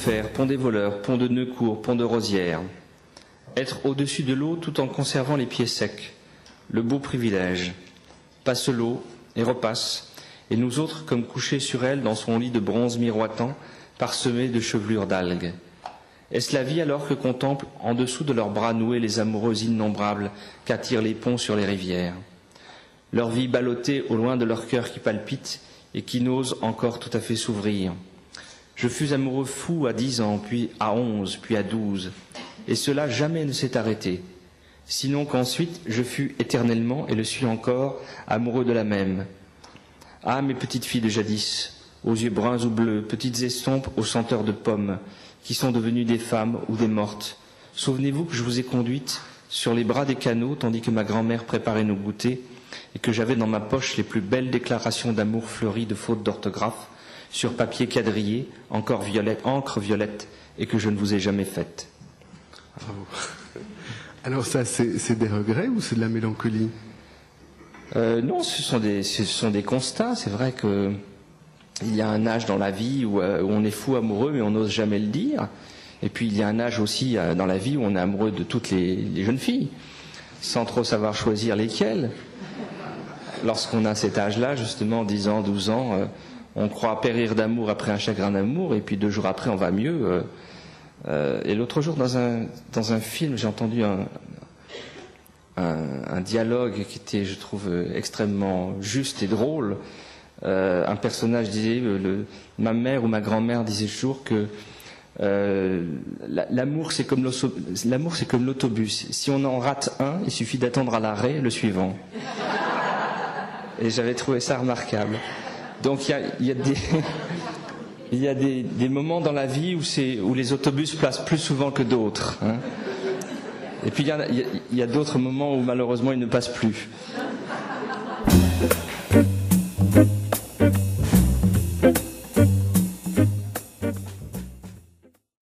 Fer, pont des Voleurs, pont de Neucourt, pont de Rosières. Être au-dessus de l'eau tout en conservant les pieds secs. Le beau privilège. Passe l'eau et repasse, et nous autres comme couchés sur elle dans son lit de bronze miroitant, parsemé de chevelures d'algues. Est-ce la vie alors que contemplent en dessous de leurs bras noués les amoureux innombrables qu'attirent les ponts sur les rivières? Leur vie ballottée au loin de leur cœur qui palpite et qui n'ose encore tout à fait s'ouvrir. Je fus amoureux fou à 10 ans, puis à 11, puis à 12, et cela jamais ne s'est arrêté. Sinon qu'ensuite je fus éternellement, et le suis encore, amoureux de la même. Ah, mes petites filles de jadis, aux yeux bruns ou bleus, petites estompes aux senteurs de pommes, qui sont devenues des femmes ou des mortes. Souvenez-vous que je vous ai conduites sur les bras des canaux, tandis que ma grand-mère préparait nos goûters, et que j'avais dans ma poche les plus belles déclarations d'amour fleuries de fautes d'orthographe, sur papier quadrillé, encore violette, encre violette, et que je ne vous ai jamais faites. Bravo. Alors ça, c'est des regrets ou c'est de la mélancolie? Non, ce sont des constats. C'est vrai que il y a un âge dans la vie où on est fou amoureux, mais on n'ose jamais le dire. Et puis il y a un âge aussi dans la vie où on est amoureux de toutes les jeunes filles, sans trop savoir choisir lesquelles. Lorsqu'on a cet âge-là, justement, 10 ans, 12 ans, on croit périr d'amour après un chagrin d'amour, et puis 2 jours après, on va mieux. Et l'autre jour, dans un film, j'ai entendu un dialogue qui était, je trouve, extrêmement juste et drôle. Un personnage disait, ma mère ou ma grand-mère disait toujours que l'amour c'est comme l'autobus. Si on en rate un, il suffit d'attendre à l'arrêt le suivant. Et j'avais trouvé ça remarquable. Donc il y a des moments dans la vie où les autobus passent plus souvent que d'autres. Hein. Et puis il y a d'autres moments où malheureusement ils ne passent plus.